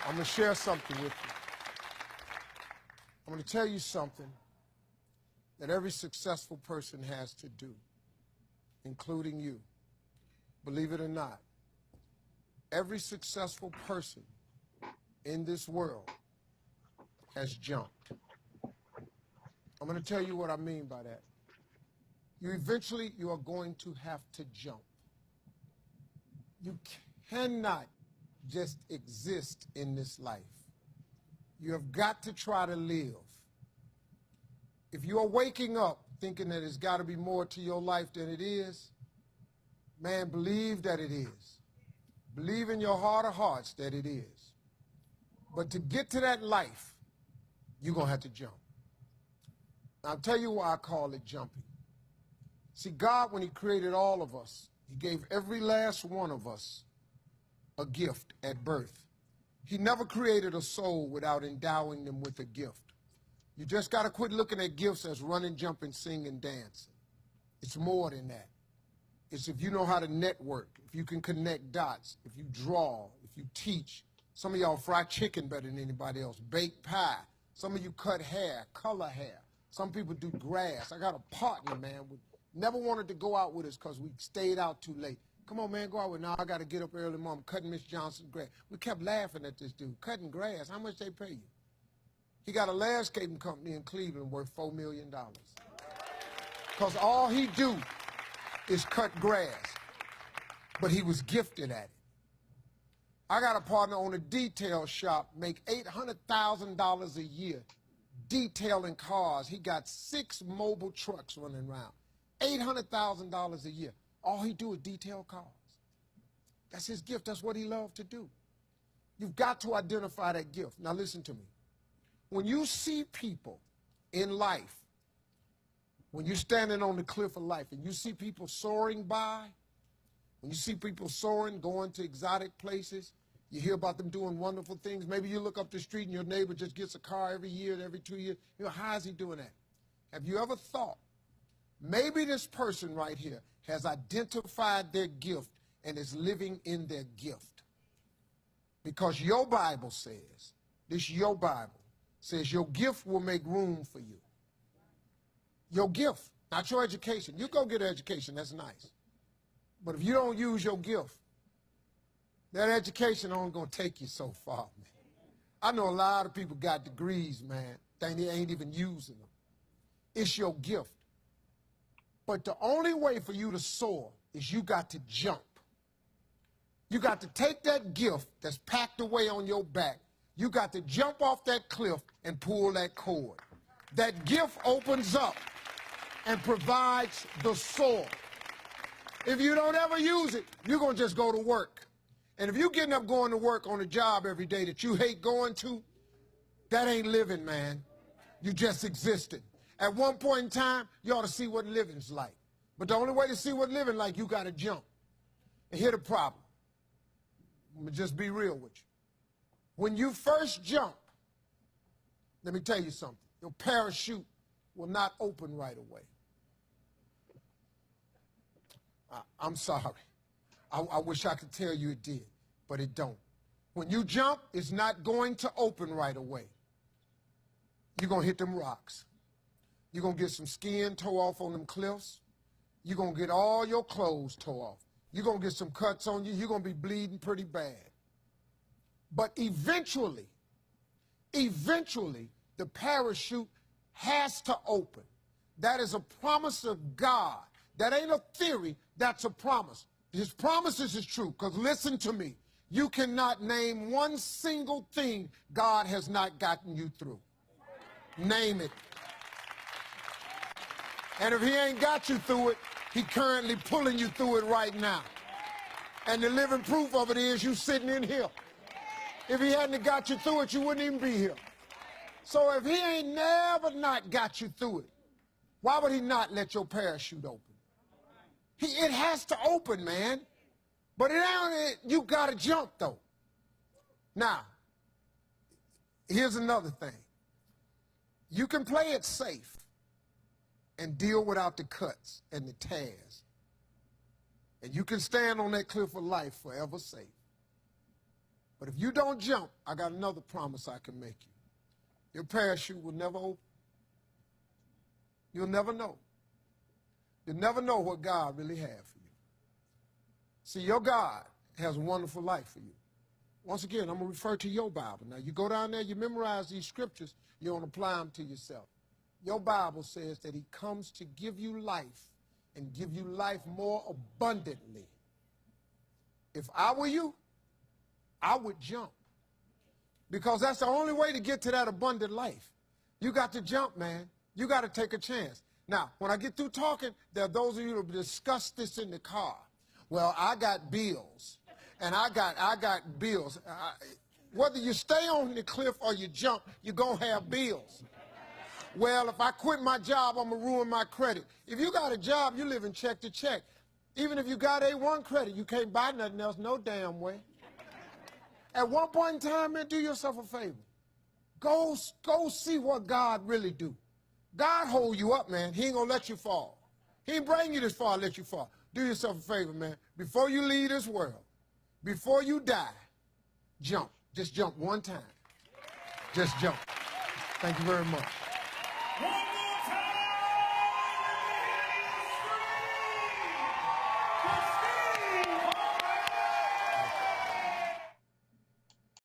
I'm going to share something with you. I'm going to tell you something that every successful person has to do, including you. Believe it or not, every successful person in this world has jumped. I'm going to tell you what I mean by that. You are going to have to jump. You cannot just exist in this life. You have got to try to live. If you are waking up thinking that there's got to be more to your life than it is, man, believe that it is. Believe in your heart of hearts that it is. But to get to that life, you're going to have to jump. I'll tell you why I call it jumping. See, God, when he created all of us, he gave every last one of us a gift at birth. He never created a soul without endowing them with a gift. You just got to quit looking at gifts as running, jumping, singing, dancing. It's more than that. It's if you know how to network, if you can connect dots, if you draw, if you teach. Some of y'all fry chicken better than anybody else, bake pie. Some of you cut hair, color hair. Some people do grass. I got a partner, man, never wanted to go out with us because we stayed out too late. Come on, man, go out with me. Now I got to get up early, Mom, cutting Miss Johnson's grass. We kept laughing at this dude, cutting grass. How much they pay you? He got a landscaping company in Cleveland worth $4 million. Because all he do is cut grass. But he was gifted at it. I got a partner on a detail shop, make $800,000 a year detailing cars. He got 6 mobile trucks running around. $800,000 a year. All he do is detail cars. That's his gift. That's what he loved to do. You've got to identify that gift. Now listen to me. When you see people in life, when you're standing on the cliff of life and you see people soaring by, when you see people soaring, going to exotic places, you hear about them doing wonderful things. Maybe you look up the street and your neighbor just gets a car every year, every 2 years. You know, how is he doing that? Have you ever thought, maybe this person right here has identified their gift and is living in their gift? Because your Bible says, your Bible says your gift will make room for you. Your gift, not your education. You go get an education, that's nice. But if you don't use your gift, that education only going to take you so far, man. I know a lot of people got degrees, man. They ain't even using them. It's your gift. But the only way for you to soar is you got to jump. You got to take that gift that's packed away on your back. You got to jump off that cliff and pull that cord. That gift opens up and provides the soar. If you don't ever use it, you're going to just go to work. And if you're getting up going to work on a job every day that you hate going to, that ain't living, man. You just existed. At one point in time, you ought to see what living's like. But the only way to see what living like, you got to jump. And here's the problem. Let me just be real with you. When you first jump, let me tell you something. Your parachute will not open right away. I'm sorry. I wish I could tell you it did, but it don't. When you jump, it's not going to open right away. You're going to hit them rocks. You're going to get some skin tore off on them cliffs. You're going to get all your clothes tore off. You're going to get some cuts on you. You're going to be bleeding pretty bad. But eventually, the parachute has to open. That is a promise of God. That ain't a theory, that's a promise. His promises is true, because listen to me. You cannot name one single thing God has not gotten you through. Name it. And if he ain't got you through it, he currently pulling you through it right now. And the living proof of it is you sitting in here. If he hadn't got you through it, you wouldn't even be here. So if he ain't never not got you through it, why would he not let your parachute open? It has to open, man. But you got to jump, though. Now, here's another thing. You can play it safe and deal without the cuts and the tears. And you can stand on that cliff of life forever safe. But if you don't jump, I got another promise I can make you. Your parachute will never open. You'll never know. You'll never know what God really has for you. See, your God has a wonderful life for you. Once again, I'm going to refer to your Bible. Now, you go down there, you memorize these scriptures, you don't apply them to yourself. Your Bible says that he comes to give you life and give you life more abundantly. If I were you, I would jump. Because that's the only way to get to that abundant life. You got to jump, man. You got to take a chance. Now, when I get through talking, there are those of you who will discuss this in the car. Well, I got bills, and I got bills. Whether you stay on the cliff or you jump, you're going to have bills. Well, if I quit my job, I'm going to ruin my credit. If you got a job, you live in check to check. Even if you got A1 credit, you can't buy nothing else no damn way. At one point in time, man, do yourself a favor. Go see what God really do. God hold you up, man. He ain't going to let you fall. He ain't bring you this far to let you fall. Do yourself a favor, man. Before you leave this world, before you die, jump. Just jump one time. Just jump. Thank you very much.